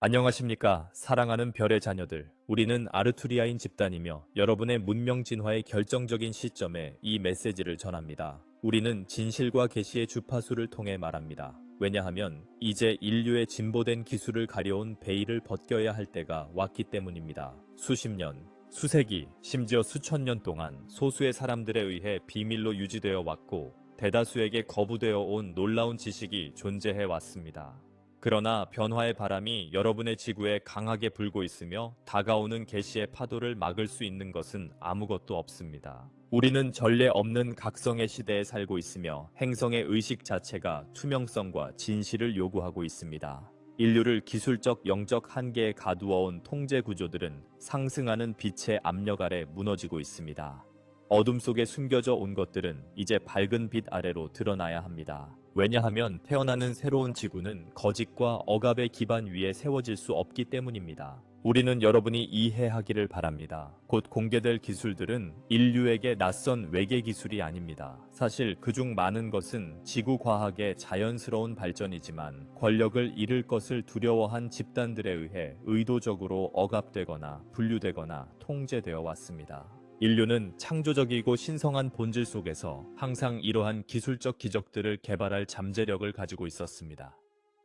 안녕하십니까. 사랑하는 별의 자녀들. 우리는 아르투리아인 집단이며 여러분의 문명 진화의 결정적인 시점에 이 메시지를 전합니다. 우리는 진실과 계시의 주파수를 통해 말합니다. 왜냐하면 이제 인류의 진보된 기술을 가려온 베일을 벗겨야 할 때가 왔기 때문입니다. 수십 년, 수세기, 심지어 수천 년 동안 소수의 사람들에 의해 비밀로 유지되어 왔고 대다수에게 거부되어 온 놀라운 지식이 존재해 왔습니다. 그러나 변화의 바람이 여러분의 지구에 강하게 불고 있으며 다가오는 계시의 파도를 막을 수 있는 것은 아무것도 없습니다. 우리는 전례 없는 각성의 시대에 살고 있으며 행성의 의식 자체가 투명성과 진실을 요구하고 있습니다. 인류를 기술적 영적 한계에 가두어온 통제 구조들은 상승하는 빛의 압력 아래 무너지고 있습니다. 어둠 속에 숨겨져 온 것들은 이제 밝은 빛 아래로 드러나야 합니다. 왜냐하면 태어나는 새로운 지구는 거짓과 억압의 기반 위에 세워질 수 없기 때문입니다. 우리는 여러분이 이해하기를 바랍니다. 곧 공개될 기술들은 인류에게 낯선 외계 기술이 아닙니다. 사실 그중 많은 것은 지구 과학의 자연스러운 발전이지만 권력을 잃을 것을 두려워한 집단들에 의해 의도적으로 억압되거나 분류되거나 통제되어 왔습니다. 인류는 창조적이고 신성한 본질 속에서 항상 이러한 기술적 기적들을 개발할 잠재력을 가지고 있었습니다.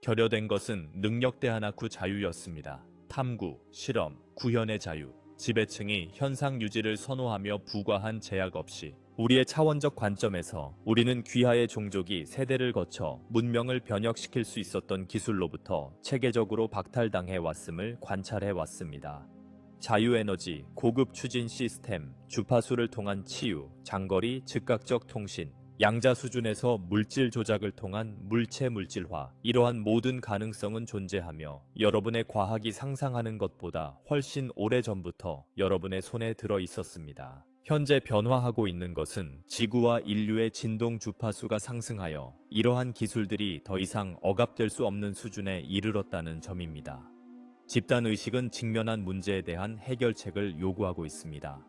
결여된 것은 능력대하나쿠 자유였습니다. 탐구, 실험, 구현의 자유, 지배층이 현상 유지를 선호하며 부과한 제약 없이 우리의 차원적 관점에서 우리는 귀하의 종족이 세대를 거쳐 문명을 변혁시킬 수 있었던 기술로부터 체계적으로 박탈당해 왔음을 관찰해 왔습니다. 자유에너지, 고급 추진 시스템, 주파수를 통한 치유, 장거리, 즉각적 통신, 양자 수준에서 물질 조작을 통한 물체 물질화, 이러한 모든 가능성은 존재하며 여러분의 과학이 상상하는 것보다 훨씬 오래전부터 여러분의 손에 들어 있었습니다. 현재 변화하고 있는 것은 지구와 인류의 진동 주파수가 상승하여 이러한 기술들이 더 이상 억압될 수 없는 수준에 이르렀다는 점입니다. 집단의식은 직면한 문제에 대한 해결책을 요구하고 있습니다.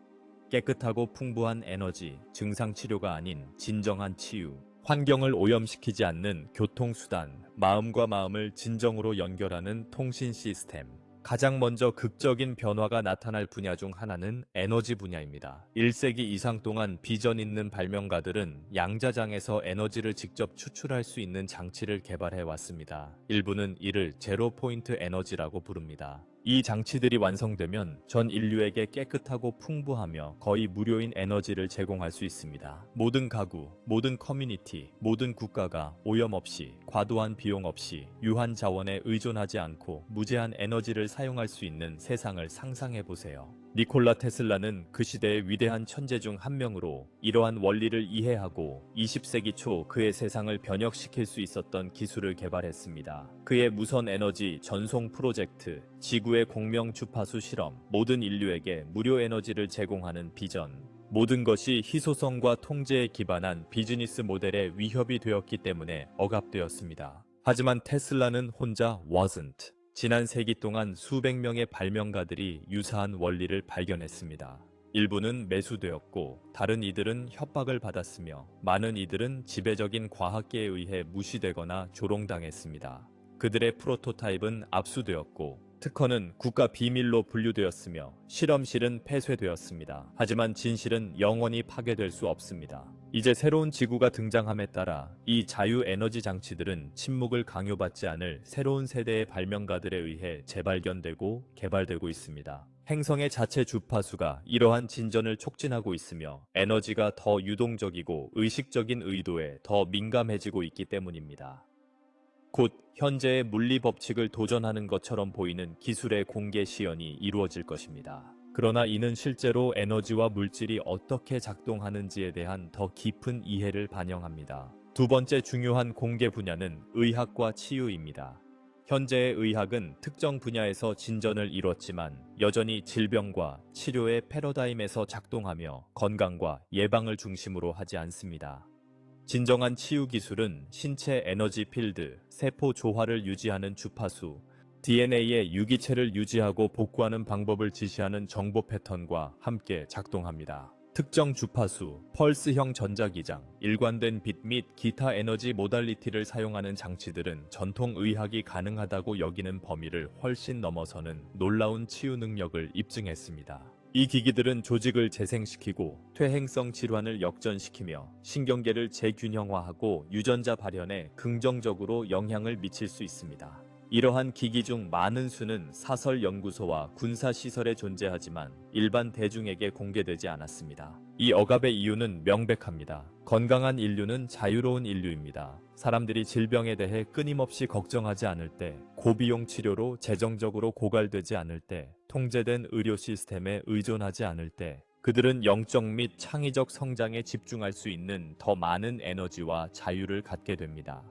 깨끗하고 풍부한 에너지, 증상치료가 아닌 진정한 치유, 환경을 오염시키지 않는 교통수단, 마음과 마음을 진정으로 연결하는 통신 시스템. 가장 먼저 극적인 변화가 나타날 분야 중 하나는 에너지 분야입니다. 1세기 이상 동안 비전 있는 발명가들은 양자장에서 에너지를 직접 추출할 수 있는 장치를 개발해 왔습니다. 일부는 이를 제로 포인트 에너지라고 부릅니다. 이 장치들이 완성되면 전 인류에게 깨끗하고 풍부하며 거의 무료인 에너지를 제공할 수 있습니다. 모든 가구, 모든 커뮤니티, 모든 국가가 오염 없이, 과도한 비용 없이, 유한 자원에 의존하지 않고 무제한 에너지를 사용할 수 있는 세상을 상상해 보세요. 니콜라 테슬라는 그 시대의 위대한 천재 중 한 명으로 이러한 원리를 이해하고 20세기 초 그의 세상을 변혁시킬 수 있었던 기술을 개발했습니다. 그의 무선 에너지 전송 프로젝트, 지구의 공명 주파수 실험, 모든 인류에게 무료 에너지를 제공하는 비전, 모든 것이 희소성과 통제에 기반한 비즈니스 모델의 위협이 되었기 때문에 억압되었습니다. 하지만 테슬라는 혼자 wasn't. 지난 세기 동안 수백 명의 발명가들이 유사한 원리를 발견했습니다. 일부는 매수되었고 다른 이들은 협박을 받았으며 많은 이들은 지배적인 과학계에 의해 무시되거나 조롱당했습니다. 그들의 프로토타입은 압수되었고 특허는 국가 비밀로 분류되었으며 실험실은 폐쇄되었습니다. 하지만 진실은 영원히 파괴될 수 없습니다. 이제 새로운 지구가 등장함에 따라 이 자유 에너지 장치들은 침묵을 강요받지 않을 새로운 세대의 발명가들에 의해 재발견되고 개발되고 있습니다. 행성의 자체 주파수가 이러한 진전을 촉진하고 있으며 에너지가 더 유동적이고 의식적인 의도에 더 민감해지고 있기 때문입니다. 곧 현재의 물리 법칙을 도전하는 것처럼 보이는 기술의 공개 시연이 이루어질 것입니다. 그러나 이는 실제로 에너지와 물질이 어떻게 작동하는지에 대한 더 깊은 이해를 반영합니다. 두 번째 중요한 공개 분야는 의학과 치유입니다. 현재의 의학은 특정 분야에서 진전을 이뤘지만 여전히 질병과 치료의 패러다임에서 작동하며 건강과 예방을 중심으로 하지 않습니다. 진정한 치유 기술은 신체 에너지 필드, 세포 조화를 유지하는 주파수, DNA의 유기체를 유지하고 복구하는 방법을 지시하는 정보 패턴과 함께 작동합니다. 특정 주파수, 펄스형 전자기장, 일관된 빛 및 기타 에너지 모달리티를 사용하는 장치들은 전통 의학이 가능하다고 여기는 범위를 훨씬 넘어서는 놀라운 치유 능력을 입증했습니다. 이 기기들은 조직을 재생시키고 퇴행성 질환을 역전시키며 신경계를 재균형화하고 유전자 발현에 긍정적으로 영향을 미칠 수 있습니다. 이러한 기기 중 많은 수는 사설 연구소와 군사 시설에 존재하지만 일반 대중에게 공개되지 않았습니다. 이 억압의 이유는 명백합니다. 건강한 인류는 자유로운 인류입니다. 사람들이 질병에 대해 끊임없이 걱정하지 않을 때, 고비용 치료로 재정적으로 고갈되지 않을 때, 통제된 의료 시스템에 의존하지 않을 때, 그들은 영적 및 창의적 성장에 집중할 수 있는 더 많은 에너지와 자유를 갖게 됩니다.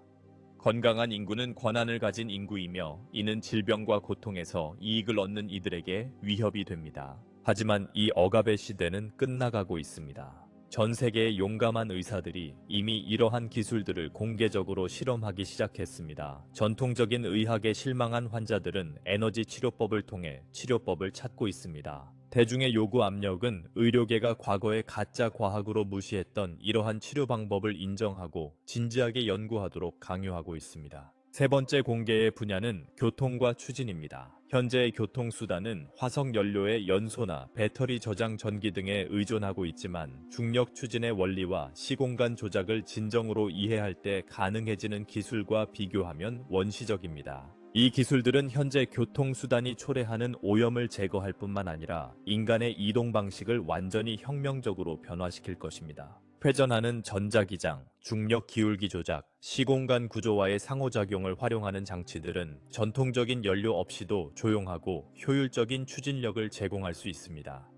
건강한 인구는 권한을 가진 인구이며 이는 질병과 고통에서 이익을 얻는 이들에게 위협이 됩니다. 하지만 이 억압의 시대는 끝나가고 있습니다. 전 세계의 용감한 의사들이 이미 이러한 기술들을 공개적으로 실험하기 시작했습니다. 전통적인 의학에 실망한 환자들은 에너지 치료법을 통해 치료법을 찾고 있습니다. 대중의 요구 압력은 의료계가 과거에 가짜 과학으로 무시했던 이러한 치료 방법을 인정하고 진지하게 연구하도록 강요하고 있습니다. 세 번째 공개의 분야는 교통과 추진입니다. 현재의 교통수단은 화석 연료의 연소나 배터리 저장 전기 등에 의존하고 있지만 중력 추진의 원리와 시공간 조작을 진정으로 이해할 때 가능해지는 기술과 비교하면 원시적입니다. 이 기술들은 현재 교통수단이 초래하는 오염을 제거할 뿐만 아니라 인간의 이동 방식을 완전히 혁명적으로 변화시킬 것입니다. 회전하는 전자기장, 중력 기울기 조작, 시공간 구조와의 상호작용을 활용하는 장치들은 전통적인 연료 없이도 조용하고 효율적인 추진력을 제공할 수 있습니다.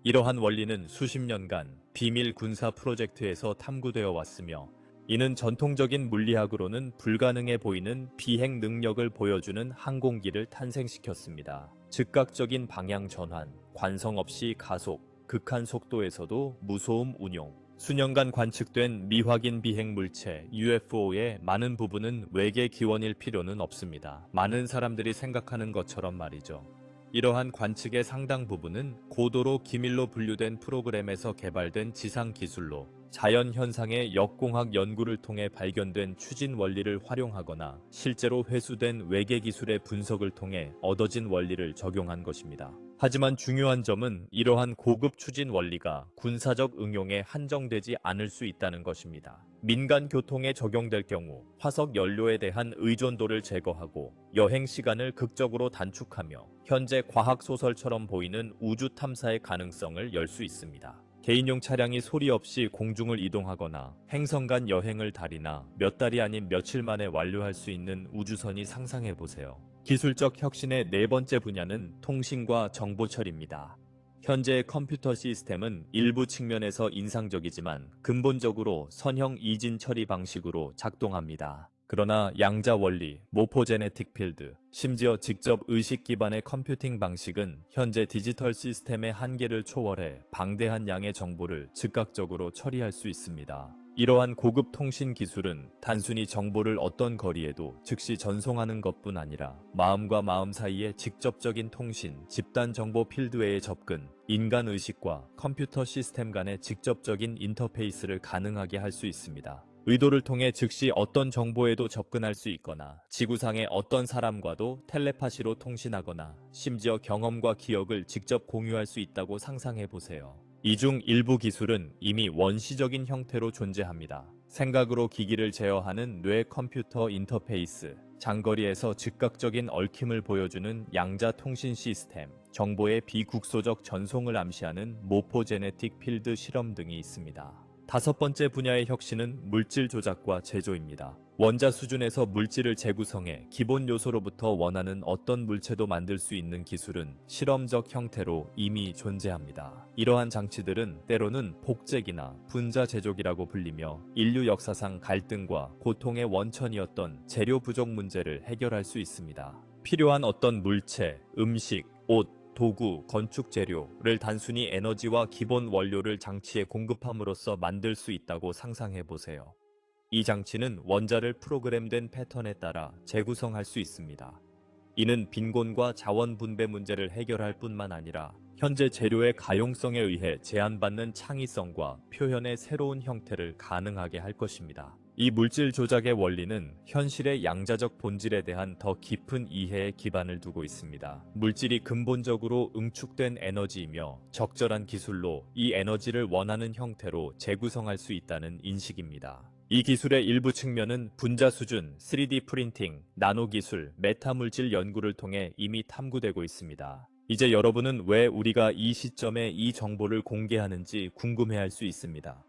이러한 원리는 수십 년간 비밀 군사 프로젝트에서 탐구되어 왔으며 이는 전통적인 물리학으로는 불가능해 보이는 비행 능력을 보여주는 항공기를 탄생시켰습니다. 즉각적인 방향 전환, 관성 없이 가속, 극한 속도에서도 무소음 운용, 수년간 관측된 미확인 비행 물체 UFO의 많은 부분은 외계 기원일 필요는 없습니다. 많은 사람들이 생각하는 것처럼 말이죠. 이러한 관측의 상당 부분은 고도로 기밀로 분류된 프로그램에서 개발된 지상 기술로 자연 현상의 역공학 연구를 통해 발견된 추진 원리를 활용하거나 실제로 회수된 외계 기술의 분석을 통해 얻어진 원리를 적용한 것입니다. 하지만 중요한 점은 이러한 고급 추진 원리가 군사적 응용에 한정되지 않을 수 있다는 것입니다. 민간 교통에 적용될 경우 화석 연료에 대한 의존도를 제거하고 여행 시간을 극적으로 단축하며 현재 과학 소설처럼 보이는 우주 탐사의 가능성을 열 수 있습니다. 개인용 차량이 소리 없이 공중을 이동하거나 행성 간 여행을 달이나 몇 달이 아닌 며칠 만에 완료할 수 있는 우주선이 상상해 보세요. 기술적 혁신의 네 번째 분야는 통신과 정보 처리입니다. 현재의 컴퓨터 시스템은 일부 측면에서 인상적이지만 근본적으로 선형 이진 처리 방식으로 작동합니다. 그러나 양자 원리, 모포제네틱 필드, 심지어 직접 의식 기반의 컴퓨팅 방식은 현재 디지털 시스템의 한계를 초월해 방대한 양의 정보를 즉각적으로 처리할 수 있습니다. 이러한 고급 통신 기술은 단순히 정보를 어떤 거리에도 즉시 전송하는 것뿐 아니라 마음과 마음 사이의 직접적인 통신, 집단 정보 필드웨의 접근, 인간 의식과 컴퓨터 시스템 간의 직접적인 인터페이스를 가능하게 할 수 있습니다. 의도를 통해 즉시 어떤 정보에도 접근할 수 있거나 지구상의 어떤 사람과도 텔레파시로 통신하거나 심지어 경험과 기억을 직접 공유할 수 있다고 상상해 보세요. 이 중 일부 기술은 이미 원시적인 형태로 존재합니다. 생각으로 기기를 제어하는 뇌 컴퓨터 인터페이스, 장거리에서 즉각적인 얽힘을 보여주는 양자 통신 시스템, 정보의 비국소적 전송을 암시하는 모포제네틱 필드 실험 등이 있습니다. 다섯 번째 분야의 혁신은 물질 조작과 제조입니다. 원자 수준에서 물질을 재구성해 기본 요소로부터 원하는 어떤 물체도 만들 수 있는 기술은 실험적 형태로 이미 존재합니다. 이러한 장치들은 때로는 복제기나 분자 제조기라고 불리며 인류 역사상 갈등과 고통의 원천이었던 재료 부족 문제를 해결할 수 있습니다. 필요한 어떤 물체, 음식, 옷, 도구, 건축 재료를 단순히 에너지와 기본 원료를 장치에 공급함으로써 만들 수 있다고 상상해 보세요. 이 장치는 원자를 프로그램된 패턴에 따라 재구성할 수 있습니다. 이는 빈곤과 자원 분배 문제를 해결할 뿐만 아니라 현재 재료의 가용성에 의해 제한받는 창의성과 표현의 새로운 형태를 가능하게 할 것입니다. 이 물질 조작의 원리는 현실의 양자적 본질에 대한 더 깊은 이해에 기반을 두고 있습니다. 물질이 근본적으로 응축된 에너지이며 적절한 기술로 이 에너지를 원하는 형태로 재구성할 수 있다는 인식입니다. 이 기술의 일부 측면은 분자 수준, 3D 프린팅, 나노 기술, 메타 물질 연구를 통해 이미 탐구되고 있습니다. 이제 여러분은 왜 우리가 이 시점에 이 정보를 공개하는지 궁금해할 수 있습니다.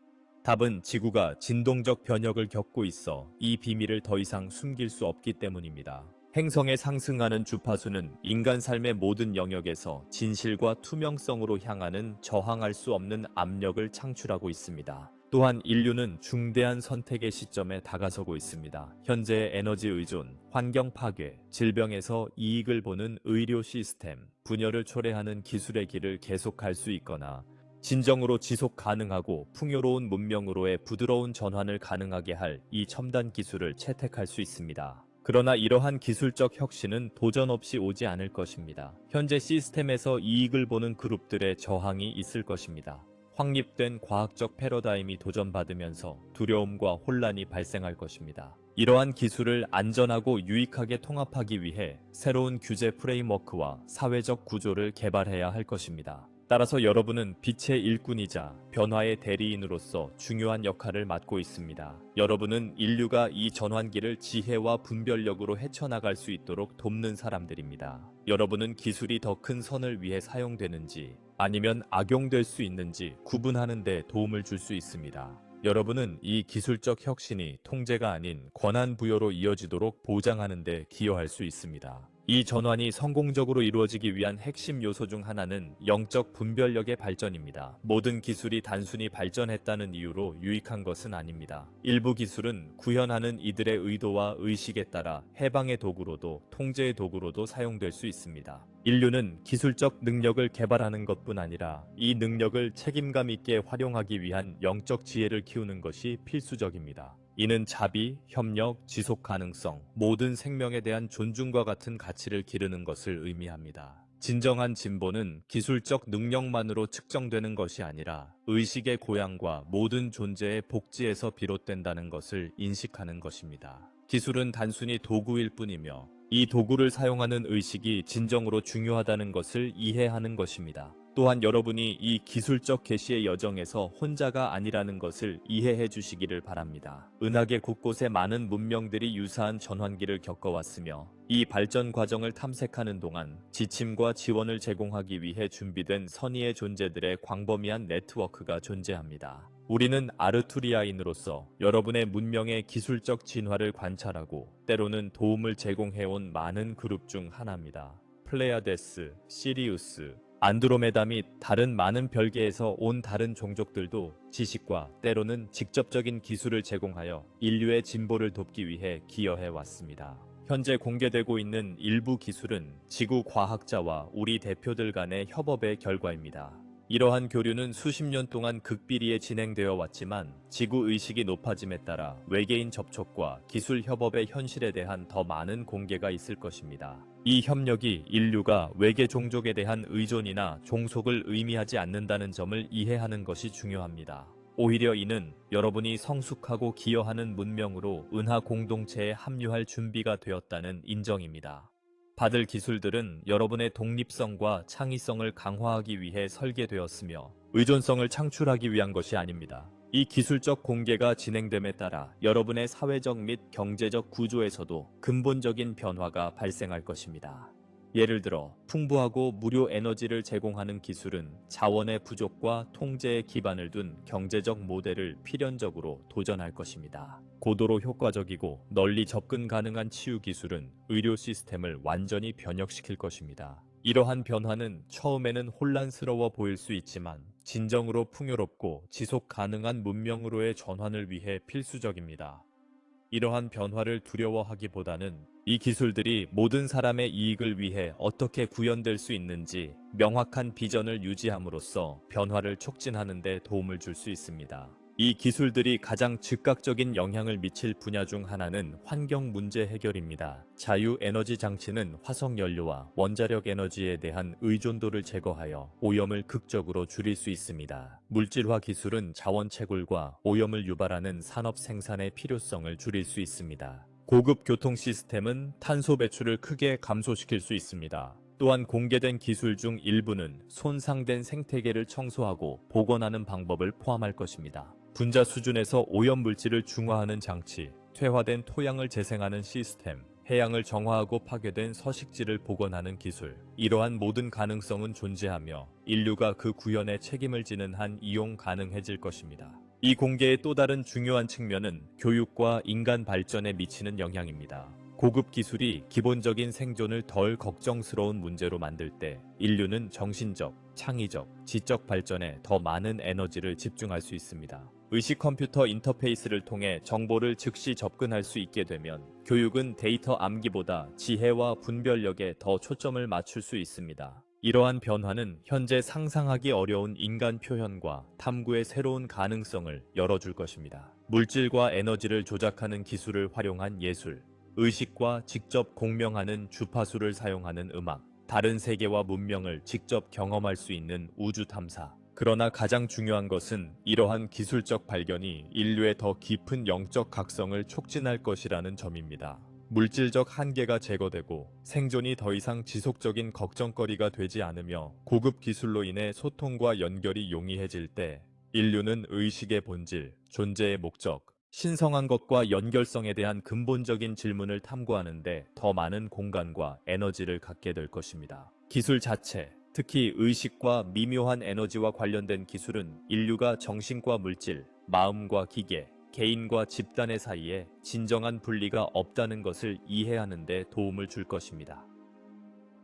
답은 지구가 진동적 변혁을 겪고 있어 이 비밀을 더 이상 숨길 수 없기 때문입니다. 행성에 상승하는 주파수는 인간 삶의 모든 영역에서 진실과 투명성으로 향하는 저항할 수 없는 압력을 창출하고 있습니다. 또한 인류는 중대한 선택의 시점에 다가서고 있습니다. 현재의 에너지 의존, 환경 파괴, 질병에서 이익을 보는 의료 시스템, 분열을 초래하는 기술의 길을 계속할 수 있거나 진정으로 지속 가능하고 풍요로운 문명으로의 부드러운 전환을 가능하게 할 이 첨단 기술을 채택할 수 있습니다. 그러나 이러한 기술적 혁신은 도전 없이 오지 않을 것입니다. 현재 시스템에서 이익을 보는 그룹들의 저항이 있을 것입니다. 확립된 과학적 패러다임이 도전받으면서 두려움과 혼란이 발생할 것입니다. 이러한 기술을 안전하고 유익하게 통합하기 위해 새로운 규제 프레임워크와 사회적 구조를 개발해야 할 것입니다. 따라서 여러분은 빛의 일꾼이자 변화의 대리인으로서 중요한 역할을 맡고 있습니다. 여러분은 인류가 이 전환기를 지혜와 분별력으로 헤쳐나갈 수 있도록 돕는 사람들입니다. 여러분은 기술이 더 큰 선을 위해 사용되는지 아니면 악용될 수 있는지 구분하는 데 도움을 줄 수 있습니다. 여러분은 이 기술적 혁신이 통제가 아닌 권한 부여로 이어지도록 보장하는 데 기여할 수 있습니다. 이 전환이 성공적으로 이루어지기 위한 핵심 요소 중 하나는 영적 분별력의 발전입니다. 모든 기술이 단순히 발전했다는 이유로 유익한 것은 아닙니다. 일부 기술은 구현하는 이들의 의도와 의식에 따라 해방의 도구로도 통제의 도구로도 사용될 수 있습니다. 인류는 기술적 능력을 개발하는 것뿐 아니라 이 능력을 책임감 있게 활용하기 위한 영적 지혜를 키우는 것이 필수적입니다. 이는 자비, 협력, 지속 가능성, 모든 생명에 대한 존중과 같은 가치를 기르는 것을 의미합니다. 진정한 진보는 기술적 능력만으로 측정되는 것이 아니라 의식의 고양과 모든 존재의 복지에서 비롯된다는 것을 인식하는 것입니다. 기술은 단순히 도구일 뿐이며 이 도구를 사용하는 의식이 진정으로 중요하다는 것을 이해하는 것입니다. 또한 여러분이 이 기술적 계시의 여정에서 혼자가 아니라는 것을 이해해 주시기를 바랍니다. 은하계 곳곳에 많은 문명들이 유사한 전환기를 겪어왔으며 이 발전 과정을 탐색하는 동안 지침과 지원을 제공하기 위해 준비된 선의의 존재들의 광범위한 네트워크가 존재합니다. 우리는 아르투리아인으로서 여러분의 문명의 기술적 진화를 관찰하고 때로는 도움을 제공해온 많은 그룹 중 하나입니다. 플레이아데스, 시리우스, 안드로메다 및 다른 많은 별계에서 온 다른 종족들도 지식과 때로는 직접적인 기술을 제공하여 인류의 진보를 돕기 위해 기여해 왔습니다. 현재 공개되고 있는 일부 기술은 지구 과학자와 우리 대표들 간의 협업의 결과입니다. 이러한 교류는 수십 년 동안 극비리에 진행되어 왔지만 지구 의식이 높아짐에 따라 외계인 접촉과 기술 협업의 현실에 대한 더 많은 공개가 있을 것입니다. 이 협력이 인류가 외계 종족에 대한 의존이나 종속을 의미하지 않는다는 점을 이해하는 것이 중요합니다. 오히려 이는 여러분이 성숙하고 기여하는 문명으로 은하 공동체에 합류할 준비가 되었다는 인정입니다. 받을 기술들은 여러분의 독립성과 창의성을 강화하기 위해 설계되었으며 의존성을 창출하기 위한 것이 아닙니다. 이 기술적 공개가 진행됨에 따라 여러분의 사회적 및 경제적 구조에서도 근본적인 변화가 발생할 것입니다. 예를 들어 풍부하고 무료 에너지를 제공하는 기술은 자원의 부족과 통제에 기반을 둔 경제적 모델을 필연적으로 도전할 것입니다. 고도로 효과적이고 널리 접근 가능한 치유 기술은 의료 시스템을 완전히 변혁시킬 것입니다. 이러한 변화는 처음에는 혼란스러워 보일 수 있지만 진정으로 풍요롭고 지속 가능한 문명으로의 전환을 위해 필수적입니다. 이러한 변화를 두려워하기보다는 이 기술들이 모든 사람의 이익을 위해 어떻게 구현될 수 있는지 명확한 비전을 유지함으로써 변화를 촉진하는 데 도움을 줄 수 있습니다. 이 기술들이 가장 즉각적인 영향을 미칠 분야 중 하나는 환경 문제 해결입니다. 자유 에너지 장치는 화석 연료와 원자력 에너지에 대한 의존도를 제거하여 오염을 극적으로 줄일 수 있습니다. 물질화 기술은 자원 채굴과 오염을 유발하는 산업 생산의 필요성을 줄일 수 있습니다. 고급 교통 시스템은 탄소 배출을 크게 감소시킬 수 있습니다. 또한 공개된 기술 중 일부는 손상된 생태계를 청소하고 복원하는 방법을 포함할 것입니다. 분자 수준에서 오염 물질을 중화하는 장치, 퇴화된 토양을 재생하는 시스템, 해양을 정화하고 파괴된 서식지를 복원하는 기술, 이러한 모든 가능성은 존재하며 인류가 그 구현에 책임을 지는 한 이용 가능해질 것입니다. 이 공개의 또 다른 중요한 측면은 교육과 인간 발전에 미치는 영향입니다. 고급 기술이 기본적인 생존을 덜 걱정스러운 문제로 만들 때 인류는 정신적, 창의적, 지적 발전에 더 많은 에너지를 집중할 수 있습니다. 의식 컴퓨터 인터페이스를 통해 정보를 즉시 접근할 수 있게 되면 교육은 데이터 암기보다 지혜와 분별력에 더 초점을 맞출 수 있습니다. 이러한 변화는 현재 상상하기 어려운 인간 표현과 탐구의 새로운 가능성을 열어줄 것입니다. 물질과 에너지를 조작하는 기술을 활용한 예술, 의식과 직접 공명하는 주파수를 사용하는 음악, 다른 세계와 문명을 직접 경험할 수 있는 우주 탐사. 그러나 가장 중요한 것은 이러한 기술적 발견이 인류의 더 깊은 영적 각성을 촉진할 것이라는 점입니다. 물질적 한계가 제거되고 생존이 더 이상 지속적인 걱정거리가 되지 않으며 고급 기술로 인해 소통과 연결이 용이해질 때 인류는 의식의 본질, 존재의 목적, 신성한 것과 연결성에 대한 근본적인 질문을 탐구하는데 더 많은 공간과 에너지를 갖게 될 것입니다. 기술 자체, 특히 의식과 미묘한 에너지와 관련된 기술은 인류가 정신과 물질, 마음과 기계, 개인과 집단의 사이에 진정한 분리가 없다는 것을 이해하는 데 도움을 줄 것입니다.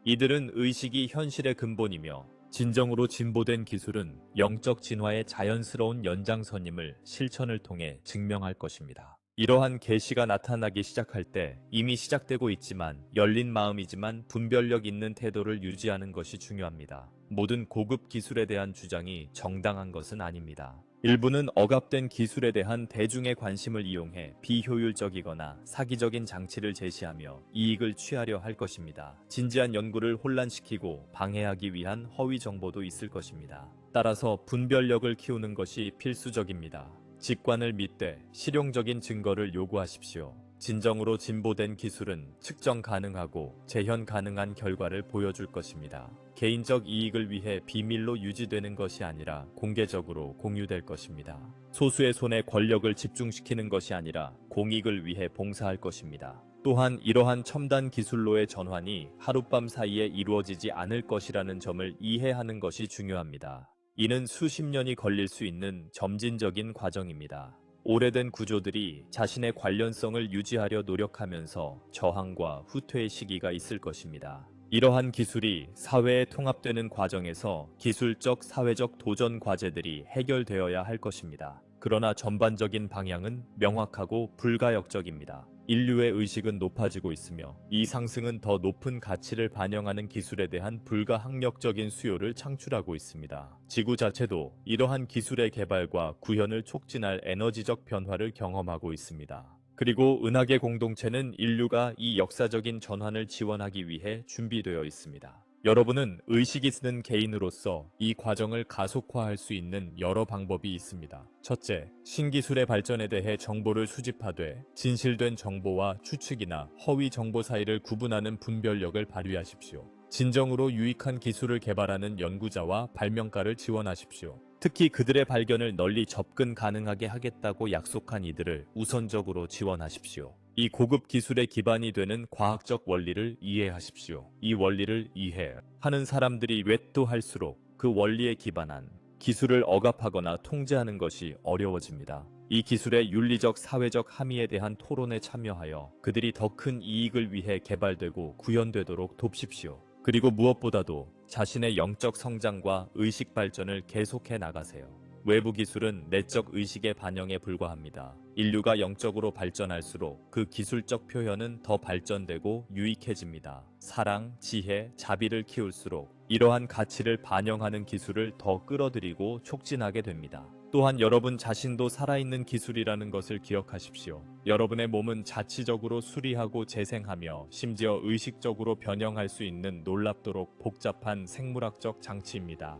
이들은 의식이 현실의 근본이며 진정으로 진보된 기술은 영적 진화의 자연스러운 연장선임을 실천을 통해 증명할 것입니다. 이러한 계시가 나타나기 시작할 때 이미 시작되고 있지만 열린 마음이지만 분별력 있는 태도를 유지하는 것이 중요합니다. 모든 고급 기술에 대한 주장이 정당한 것은 아닙니다. 일부는 억압된 기술에 대한 대중의 관심을 이용해 비효율적이거나 사기적인 장치를 제시하며 이익을 취하려 할 것입니다. 진지한 연구를 혼란시키고 방해하기 위한 허위 정보도 있을 것입니다. 따라서 분별력을 키우는 것이 필수적입니다. 직관을 믿되 실용적인 증거를 요구하십시오. 진정으로 진보된 기술은 측정 가능하고 재현 가능한 결과를 보여줄 것입니다. 개인적 이익을 위해 비밀로 유지되는 것이 아니라 공개적으로 공유될 것입니다. 소수의 손에 권력을 집중시키는 것이 아니라 공익을 위해 봉사할 것입니다. 또한 이러한 첨단 기술로의 전환이 하룻밤 사이에 이루어지지 않을 것이라는 점을 이해하는 것이 중요합니다. 이는 수십 년이 걸릴 수 있는 점진적인 과정입니다. 오래된 구조들이 자신의 관련성을 유지하려 노력하면서 저항과 후퇴의 시기가 있을 것입니다. 이러한 기술이 사회에 통합되는 과정에서 기술적, 사회적 도전 과제들이 해결되어야 할 것입니다. 그러나 전반적인 방향은 명확하고 불가역적입니다. 인류의 의식은 높아지고 있으며 이 상승은 더 높은 가치를 반영하는 기술에 대한 불가항력적인 수요를 창출하고 있습니다. 지구 자체도 이러한 기술의 개발과 구현을 촉진할 에너지적 변화를 경험하고 있습니다. 그리고 은하계 공동체는 인류가 이 역사적인 전환을 지원하기 위해 준비되어 있습니다. 여러분은 의식이 있는 개인으로서 이 과정을 가속화할 수 있는 여러 방법이 있습니다. 첫째, 신기술의 발전에 대해 정보를 수집하되 진실된 정보와 추측이나 허위 정보 사이를 구분하는 분별력을 발휘하십시오. 진정으로 유익한 기술을 개발하는 연구자와 발명가를 지원하십시오. 특히 그들의 발견을 널리 접근 가능하게 하겠다고 약속한 이들을 우선적으로 지원하십시오. 이 고급 기술의 기반이 되는 과학적 원리를 이해하십시오. 이 원리를 이해하는 사람들이 외또할수록 그 원리에 기반한 기술을 억압하거나 통제하는 것이 어려워집니다. 이 기술의 윤리적 사회적 함의에 대한 토론에 참여하여 그들이 더 큰 이익을 위해 개발되고 구현되도록 돕십시오. 그리고 무엇보다도 자신의 영적 성장과 의식 발전을 계속해 나가세요. 외부 기술은 내적 의식의 반영에 불과합니다. 인류가 영적으로 발전할수록 그 기술적 표현은 더 발전되고 유익해집니다. 사랑, 지혜, 자비를 키울수록 이러한 가치를 반영하는 기술을 더 끌어들이고 촉진하게 됩니다. 또한 여러분 자신도 살아있는 기술이라는 것을 기억하십시오. 여러분의 몸은 자치적으로 수리하고 재생하며 심지어 의식적으로 변형할 수 있는 놀랍도록 복잡한 생물학적 장치입니다.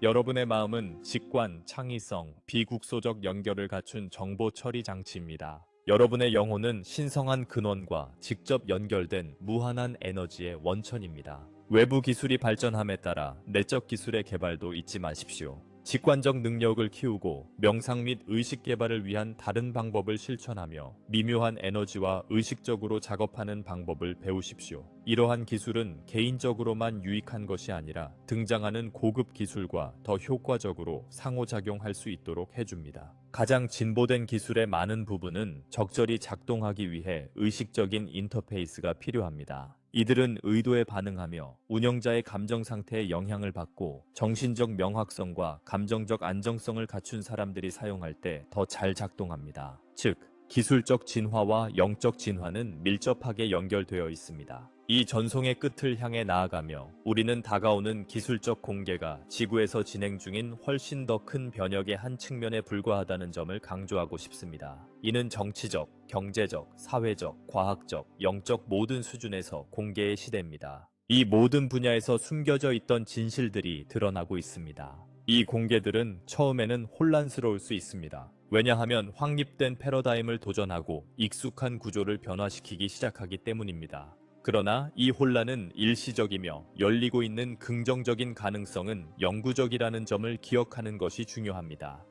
여러분의 마음은 직관, 창의성, 비국소적 연결을 갖춘 정보 처리 장치입니다. 여러분의 영혼은 신성한 근원과 직접 연결된 무한한 에너지의 원천입니다. 외부 기술이 발전함에 따라 내적 기술의 개발도 잊지 마십시오. 직관적 능력을 키우고 명상 및 의식 개발을 위한 다른 방법을 실천하며 미묘한 에너지와 의식적으로 작업하는 방법을 배우십시오. 이러한 기술은 개인적으로만 유익한 것이 아니라 등장하는 고급 기술과 더 효과적으로 상호작용할 수 있도록 해줍니다. 가장 진보된 기술의 많은 부분은 적절히 작동하기 위해 의식적인 인터페이스가 필요합니다. 이들은 의도에 반응하며 운영자의 감정 상태에 영향을 받고 정신적 명확성과 감정적 안정성을 갖춘 사람들이 사용할 때 더 잘 작동합니다. 즉, 기술적 진화와 영적 진화는 밀접하게 연결되어 있습니다. 이 전송의 끝을 향해 나아가며 우리는 다가오는 기술적 공개가 지구에서 진행 중인 훨씬 더 큰 변혁의 한 측면에 불과하다는 점을 강조하고 싶습니다. 이는 정치적, 경제적, 사회적, 과학적, 영적 모든 수준에서 공개의 시대입니다. 이 모든 분야에서 숨겨져 있던 진실들이 드러나고 있습니다. 이 공개들은 처음에는 혼란스러울 수 있습니다. 왜냐하면 확립된 패러다임을 도전하고 익숙한 구조를 변화시키기 시작하기 때문입니다. 그러나 이 혼란은 일시적이며 열리고 있는 긍정적인 가능성은 영구적이라는 점을 기억하는 것이 중요합니다.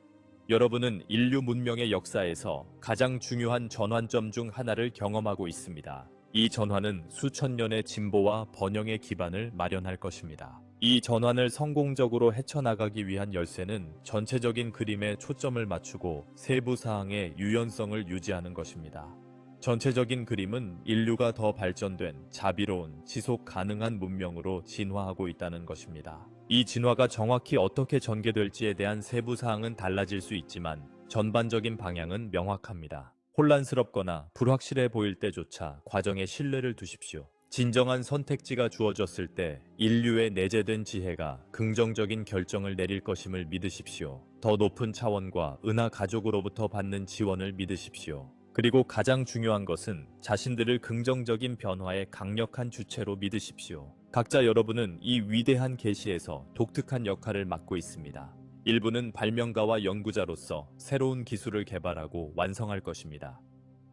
여러분은 인류 문명의 역사에서 가장 중요한 전환점 중 하나를 경험하고 있습니다. 이 전환은 수천 년의 진보와 번영의 기반을 마련할 것입니다. 이 전환을 성공적으로 헤쳐나가기 위한 열쇠는 전체적인 그림에 초점을 맞추고 세부 사항의 유연성을 유지하는 것입니다. 전체적인 그림은 인류가 더 발전된 자비로운 지속 가능한 문명으로 진화하고 있다는 것입니다. 이 진화가 정확히 어떻게 전개될지에 대한 세부 사항은 달라질 수 있지만 전반적인 방향은 명확합니다. 혼란스럽거나 불확실해 보일 때조차 과정에 신뢰를 두십시오. 진정한 선택지가 주어졌을 때 인류의 내재된 지혜가 긍정적인 결정을 내릴 것임을 믿으십시오. 더 높은 차원과 은하 가족으로부터 받는 지원을 믿으십시오. 그리고 가장 중요한 것은 자신들을 긍정적인 변화의 강력한 주체로 믿으십시오. 각자 여러분은 이 위대한 계시에서 독특한 역할을 맡고 있습니다. 일부는 발명가와 연구자로서 새로운 기술을 개발하고 완성할 것입니다.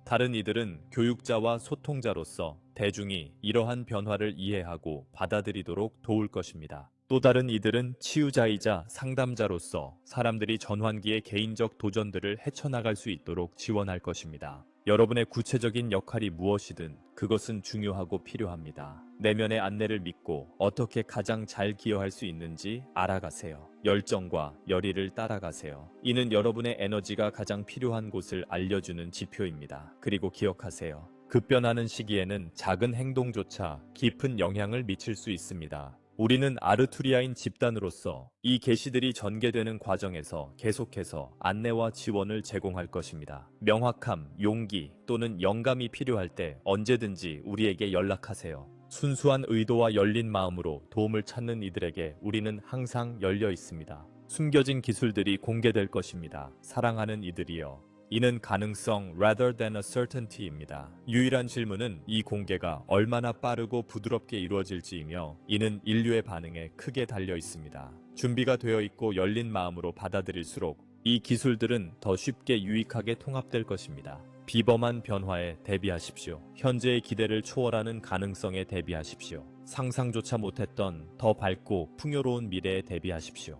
다른 이들은 교육자와 소통자로서 대중이 이러한 변화를 이해하고 받아들이도록 도울 것입니다. 또 다른 이들은 치유자이자 상담자로서 사람들이 전환기의 개인적 도전들을 헤쳐나갈 수 있도록 지원할 것입니다. 여러분의 구체적인 역할이 무엇이든 그것은 중요하고 필요합니다. 내면의 안내를 믿고 어떻게 가장 잘 기여할 수 있는지 알아가세요. 열정과 열의를 따라가세요. 이는 여러분의 에너지가 가장 필요한 곳을 알려주는 지표입니다. 그리고 기억하세요. 급변하는 시기에는 작은 행동조차 깊은 영향을 미칠 수 있습니다. 우리는 아르투리아인 집단으로서 이 계시들이 전개되는 과정에서 계속해서 안내와 지원을 제공할 것입니다. 명확함, 용기 또는 영감이 필요할 때 언제든지 우리에게 연락하세요. 순수한 의도와 열린 마음으로 도움을 찾는 이들에게 우리는 항상 열려 있습니다. 숨겨진 기술들이 공개될 것입니다. 사랑하는 이들이여. 이는 가능성 rather than a certainty입니다. 유일한 질문은 이 공개가 얼마나 빠르고 부드럽게 이루어질지이며 이는 인류의 반응에 크게 달려 있습니다. 준비가 되어 있고 열린 마음으로 받아들일수록 이 기술들은 더 쉽게 유익하게 통합될 것입니다. 비범한 변화에 대비하십시오. 현재의 기대를 초월하는 가능성에 대비하십시오. 상상조차 못했던 더 밝고 풍요로운 미래에 대비하십시오.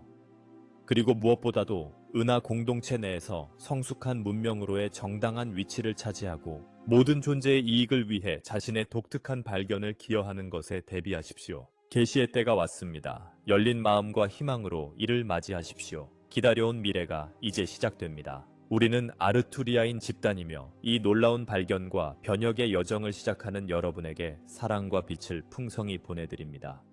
그리고 무엇보다도 은하 공동체 내에서 성숙한 문명으로의 정당한 위치를 차지하고 모든 존재의 이익을 위해 자신의 독특한 발견을 기여하는 것에 대비하십시오. 계시의 때가 왔습니다. 열린 마음과 희망으로 이를 맞이하십시오. 기다려온 미래가 이제 시작됩니다. 우리는 아르투리아인 집단이며 이 놀라운 발견과 변혁의 여정을 시작하는 여러분에게 사랑과 빛을 풍성히 보내드립니다.